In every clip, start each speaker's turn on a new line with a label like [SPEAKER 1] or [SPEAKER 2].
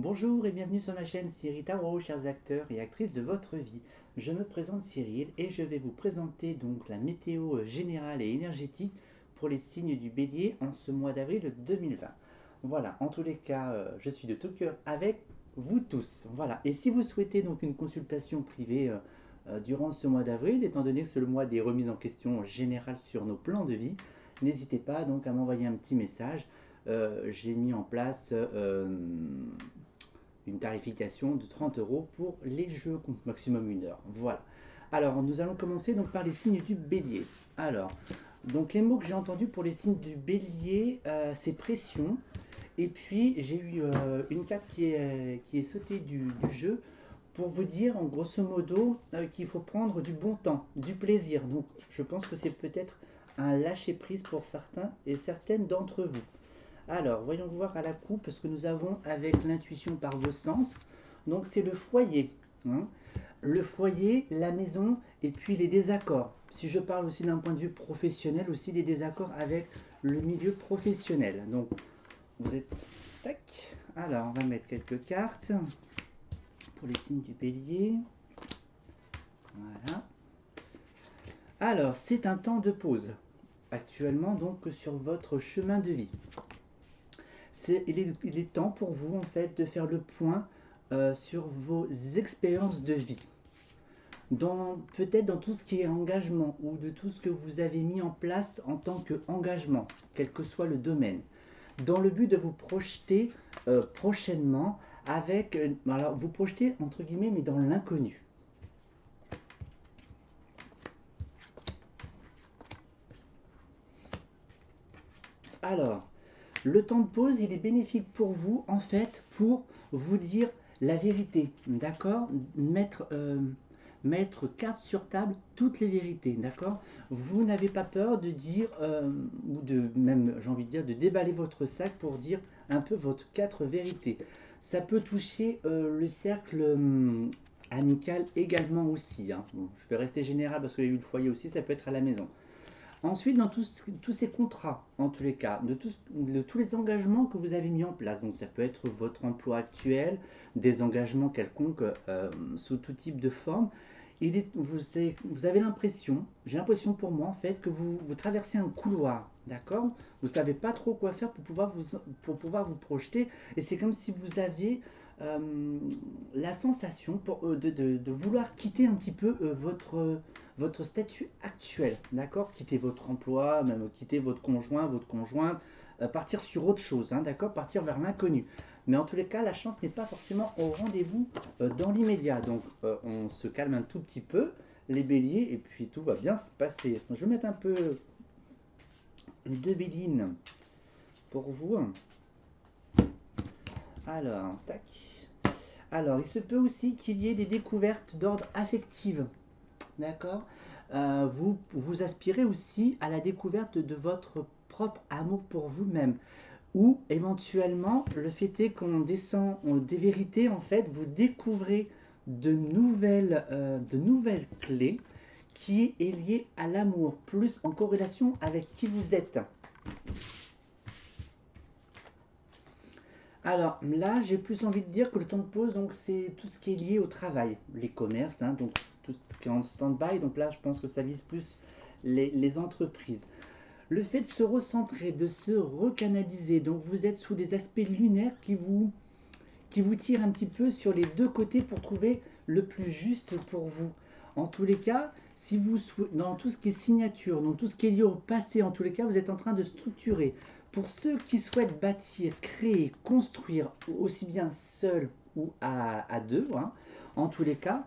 [SPEAKER 1] Bonjour et bienvenue sur ma chaîne Cyril Tarot, chers acteurs et actrices de votre vie. Je me présente Cyril et je vais vous présenter donc la météo générale et énergétique pour les signes du Bélier en ce mois d'avril 2020. Voilà, en tous les cas, je suis de tout cœur avec vous tous. Voilà, et si vous souhaitez donc une consultation privée durant ce mois d'avril, étant donné que c'est le mois des remises en question générales sur nos plans de vie, n'hésitez pas donc à m'envoyer un petit message. J'ai mis en place une tarification de 30 € pour les jeux, maximum 1 heure. Voilà. Alors, nous allons commencer donc par les signes du bélier. Alors, donc les mots que j'ai entendus pour les signes du bélier, c'est pression. Et puis, j'ai eu une carte qui est sautée du jeu pour vous dire, en grosso modo, qu'il faut prendre du bon temps, du plaisir. Donc, je pense que c'est peut-être un lâcher-prise pour certains et certaines d'entre vous. Alors, voyons voir à la coupe ce que nous avons avec l'intuition par vos sens. Donc, c'est le foyer, hein. Le foyer, la maison et puis les désaccords. Si je parle aussi d'un point de vue professionnel, aussi des désaccords avec le milieu professionnel. Donc, vous êtes... Tac. Alors, on va mettre quelques cartes pour les signes du bélier. Voilà. Alors, c'est un temps de pause. Actuellement, donc, sur votre chemin de vie. Il est temps pour vous en fait de faire le point sur vos expériences de vie. Peut-être dans tout ce qui est engagement ou de tout ce que vous avez mis en place en tant qu'engagement, quel que soit le domaine, dans le but de vous projeter prochainement avec, alors vous projeter entre guillemets mais dans l'inconnu. Alors, le temps de pause, il est bénéfique pour vous, en fait, pour vous dire la vérité, d'accord? Mettre carte sur table toutes les vérités, d'accord? Vous n'avez pas peur de dire, ou de même, j'ai envie de dire, de déballer votre sac pour dire un peu votre 4 vérités. Ça peut toucher le cercle amical également aussi, hein. Bon, je vais rester général parce qu'il y a eu le foyer aussi, ça peut être à la maison. Ensuite, dans tous ces contrats, en tous les cas, de tous les engagements que vous avez mis en place, donc ça peut être votre emploi actuel, des engagements quelconques sous tout type de forme, vous avez l'impression, j'ai l'impression pour moi en fait, que vous traversez un couloir, d'accord? Vous ne savez pas trop quoi faire pour pouvoir vous projeter, et c'est comme si vous aviez euh, la sensation de vouloir quitter un petit peu votre statut actuel, d'accord? Quitter votre emploi, même quitter votre conjointe, partir sur autre chose, hein, d'accord? Partir vers l'inconnu. Mais en tous les cas, la chance n'est pas forcément au rendez-vous dans l'immédiat. Donc, on se calme un tout petit peu, les béliers, et puis tout va bien se passer. Je vais mettre un peu de béline pour vous. Alors, tac. Alors, il se peut aussi qu'il y ait des découvertes d'ordre affectif. D'accord. Vous aspirez aussi à la découverte de votre propre amour pour vous-même. Ou éventuellement, le fait est qu'on descend des vérités, en fait, vous découvrez de nouvelles clés qui est liée à l'amour, plus en corrélation avec qui vous êtes. Alors là, j'ai plus envie de dire que le temps de pause, donc c'est tout ce qui est lié au travail, les commerces, hein, donc tout ce qui est en stand-by. Donc là, je pense que ça vise plus les entreprises. Le fait de se recentrer, de se recanaliser, donc vous êtes sous des aspects lunaires qui vous tirent un petit peu sur les deux côtés pour trouver le plus juste pour vous. En tous les cas, si vous dans tout ce qui est signature, dans tout ce qui est lié au passé, en tous les cas, vous êtes en train de structurer. Pour ceux qui souhaitent bâtir, créer, construire, aussi bien seul ou à deux, hein, en tous les cas,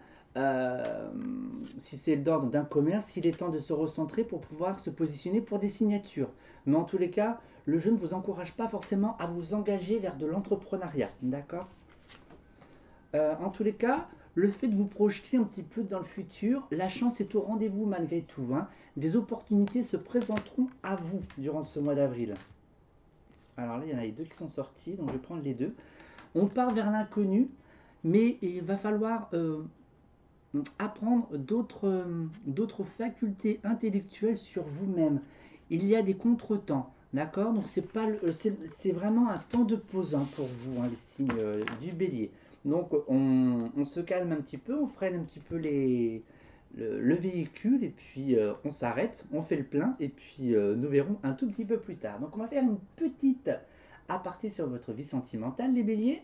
[SPEAKER 1] si c'est l'ordre d'un commerce, il est temps de se recentrer pour pouvoir se positionner pour des signatures. Mais en tous les cas, le jeu ne vous encourage pas forcément à vous engager vers de l'entrepreneuriat, d'accord? En tous les cas, le fait de vous projeter un petit peu dans le futur, la chance est au rendez-vous malgré tout, hein. Des opportunités se présenteront à vous durant ce mois d'avril. Alors là, il y en a les deux qui sont sortis, donc je vais prendre les deux. On part vers l'inconnu, mais il va falloir apprendre d'autres facultés intellectuelles sur vous-même. Il y a des contretemps, D'accord? Donc c'est pas c'est vraiment un temps de pause hein, pour vous, hein, les signes du bélier. Donc on se calme un petit peu, on freine un petit peu le véhicule et puis on s'arrête, on fait le plein et puis nous verrons un tout petit peu plus tard. Donc on va faire une petite aparté sur votre vie sentimentale, les béliers.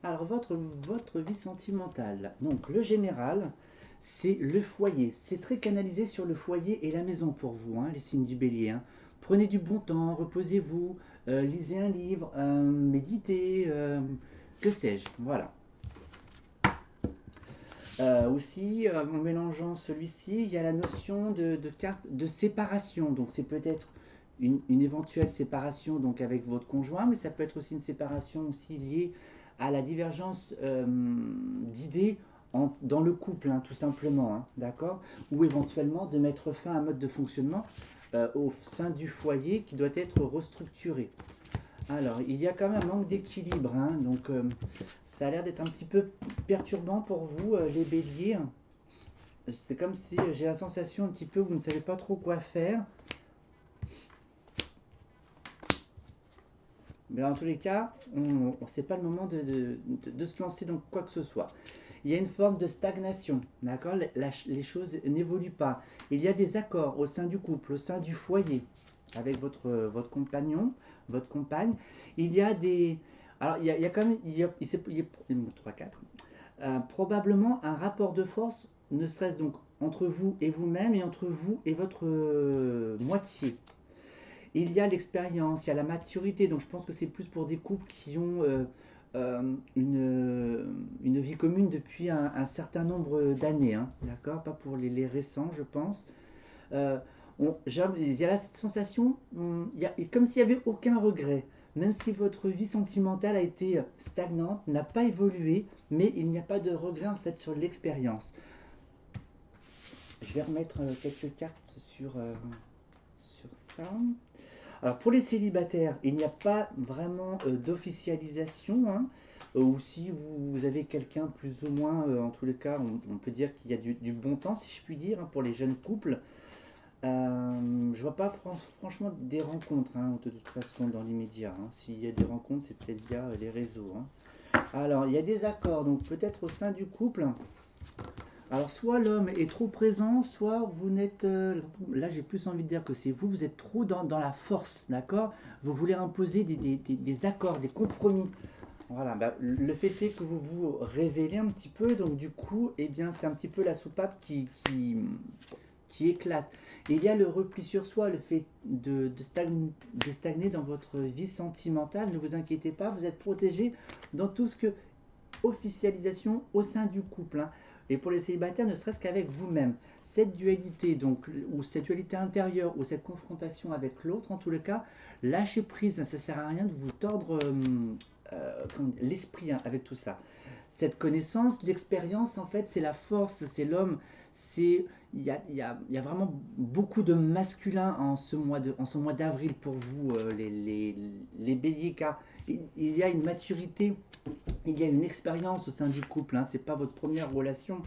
[SPEAKER 1] Alors votre vie sentimentale, donc le général, c'est le foyer. C'est très canalisé sur le foyer et la maison pour vous, hein, les signes du bélier, hein. Prenez du bon temps, reposez-vous, lisez un livre, méditez, que sais-je, voilà. Aussi, en mélangeant celui-ci, il y a la notion de carte de séparation. Donc c'est peut-être une éventuelle séparation donc avec votre conjoint, mais ça peut être aussi une séparation aussi liée à la divergence d'idées dans le couple, hein, tout simplement, hein, d'accord? Ou éventuellement de mettre fin à un mode de fonctionnement au sein du foyer qui doit être restructuré. Alors, il y a quand même un manque d'équilibre, hein, donc ça a l'air d'être un petit peu perturbant pour vous, les béliers. C'est comme si j'ai la sensation un petit peu, vous ne savez pas trop quoi faire. Mais en tous les cas, c'est pas le moment de se lancer dans quoi que ce soit. Il y a une forme de stagnation, d'accord? Les choses n'évoluent pas. Il y a des accords au sein du couple, au sein du foyer, avec votre compagnon, votre compagne. Il y a des... Alors, il y a quand même... il y a 3, 4. Probablement un rapport de force, ne serait-ce donc entre vous et vous-même et entre vous et votre moitié. Il y a l'expérience, il y a la maturité, donc je pense que c'est plus pour des couples qui ont une vie commune depuis un certain nombre d'années, hein, d'accord? Pas pour les récents, je pense. Euh, il y a la sensation, il y a, comme s'il n'y avait aucun regret, même si votre vie sentimentale a été stagnante, n'a pas évolué, mais il n'y a pas de regret en fait sur l'expérience. Je vais remettre quelques cartes sur ça. Alors pour les célibataires, il n'y a pas vraiment d'officialisation, hein, ou si vous avez quelqu'un plus ou moins, en tous les cas, on peut dire qu'il y a du bon temps, si je puis dire, hein, pour les jeunes couples. Je vois pas franchement des rencontres, hein, de toute façon dans l'immédiat, hein. S'il y a des rencontres, c'est peut-être via les réseaux, hein. Alors il y a des accords, donc peut-être au sein du couple. Alors soit l'homme est trop présent, soit vous n'êtes... là j'ai plus envie de dire que c'est vous, vous êtes trop dans la force, d'accord? Vous voulez imposer des accords, des compromis. Voilà, bah, le fait est que vous vous révélez un petit peu, donc du coup, eh bien c'est un petit peu la soupape qui éclate. Et il y a le repli sur soi, le fait de stagner dans votre vie sentimentale. Ne vous inquiétez pas, vous êtes protégé dans tout ce que officialisation au sein du couple, hein. Et pour les célibataires, ne serait-ce qu'avec vous-même. Cette dualité, donc, ou cette dualité intérieure, ou cette confrontation avec l'autre, en tous les cas, lâchez prise, hein, ça ne sert à rien de vous tordre l'esprit, hein, avec tout ça. Cette connaissance, l'expérience, en fait, c'est la force, c'est l'homme, c'est il y a vraiment beaucoup de masculin en ce mois d'avril pour vous, les béliers, car il y a une maturité, il y a une expérience au sein du couple, hein, c'est pas votre première relation.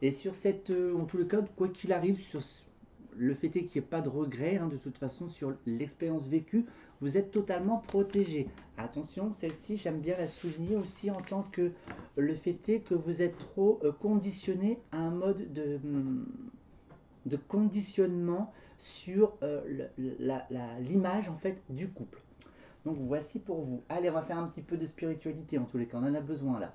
[SPEAKER 1] Et sur cette, en tous les cas, quoi qu'il arrive, sur le fait est qu'il n'y ait pas de regret, hein, de toute façon, sur l'expérience vécue, vous êtes totalement protégé. Attention, celle-ci, j'aime bien la souligner aussi en tant que le fait est que vous êtes trop conditionné à un mode de conditionnement sur l'image en fait du couple. Donc voici pour vous. Allez, on va faire un petit peu de spiritualité en tous les cas, on en a besoin là.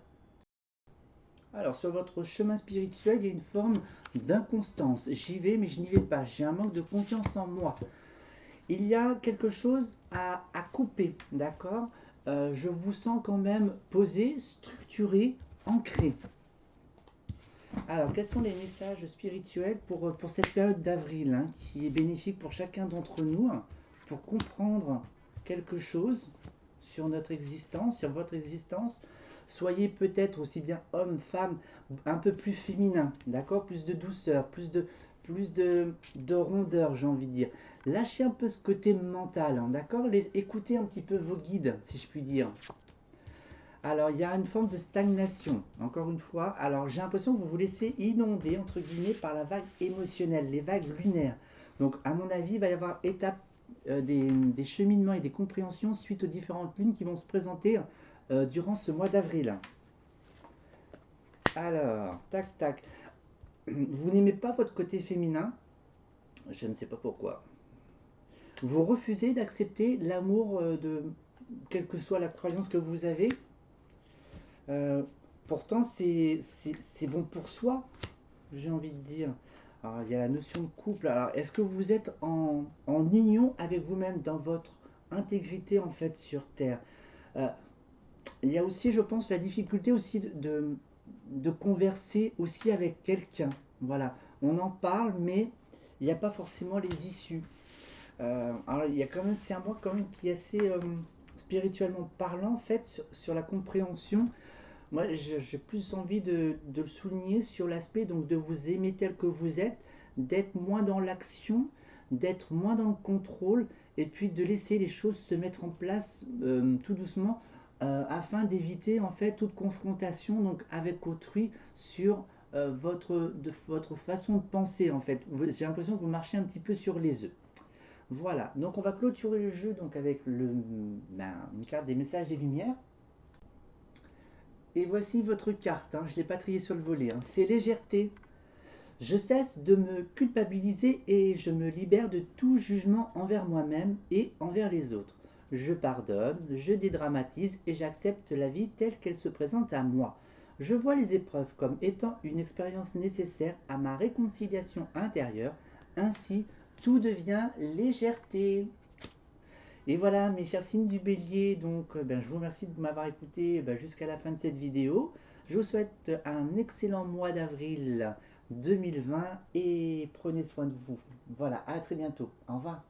[SPEAKER 1] Alors sur votre chemin spirituel, il y a une forme d'inconstance. J'y vais mais je n'y vais pas. J'ai un manque de confiance en moi. Il y a quelque chose à couper, d'accord? Je vous sens quand même posé, structuré, ancré. Alors, quels sont les messages spirituels pour cette période d'avril, hein, qui est bénéfique pour chacun d'entre nous, hein, pour comprendre quelque chose sur notre existence, sur votre existence? Soyez peut-être aussi bien homme, femme, un peu plus féminin, d'accord? Plus de douceur, plus de rondeur, j'ai envie de dire. Lâchez un peu ce côté mental, hein, d'accord? Écoutez un petit peu vos guides, si je puis dire. Alors, il y a une forme de stagnation, encore une fois. Alors, j'ai l'impression que vous vous laissez inonder, entre guillemets, par la vague émotionnelle, les vagues lunaires. Donc, à mon avis, il va y avoir des cheminements et des compréhensions suite aux différentes lunes qui vont se présenter durant ce mois d'avril. Alors, tac, tac. Vous n'aimez pas votre côté féminin, je ne sais pas pourquoi. Vous refusez d'accepter l'amour de quelle que soit la croyance que vous avez. Euh, Pourtant, c'est bon pour soi, j'ai envie de dire. Alors, il y a la notion de couple. Alors, est-ce que vous êtes en union avec vous-même dans votre intégrité en fait sur Terre? Euh, il y a aussi, je pense, la difficulté aussi de converser aussi avec quelqu'un. Voilà, on en parle, mais il n'y a pas forcément les issues. Alors, il y a quand même, c'est un mois quand même qui est assez spirituellement parlant en fait sur la compréhension. Moi, j'ai plus envie de le souligner sur l'aspect donc de vous aimer tel que vous êtes, d'être moins dans l'action, d'être moins dans le contrôle, et puis de laisser les choses se mettre en place tout doucement afin d'éviter en fait toute confrontation donc avec autrui sur votre façon de penser en fait. J'ai l'impression que vous marchez un petit peu sur les œufs. Voilà, donc on va clôturer le jeu donc avec une carte des messages des lumières. Et voici votre carte, hein, je ne l'ai pas triée sur le volet, hein, c'est légèreté. Je cesse de me culpabiliser et je me libère de tout jugement envers moi-même et envers les autres. Je pardonne, je dédramatise et j'accepte la vie telle qu'elle se présente à moi. Je vois les épreuves comme étant une expérience nécessaire à ma réconciliation intérieure. Ainsi, tout devient légèreté. Et voilà, mes chers signes du bélier, donc je vous remercie de m'avoir écouté jusqu'à la fin de cette vidéo. Je vous souhaite un excellent mois d'avril 2020 et prenez soin de vous. Voilà, à très bientôt. Au revoir.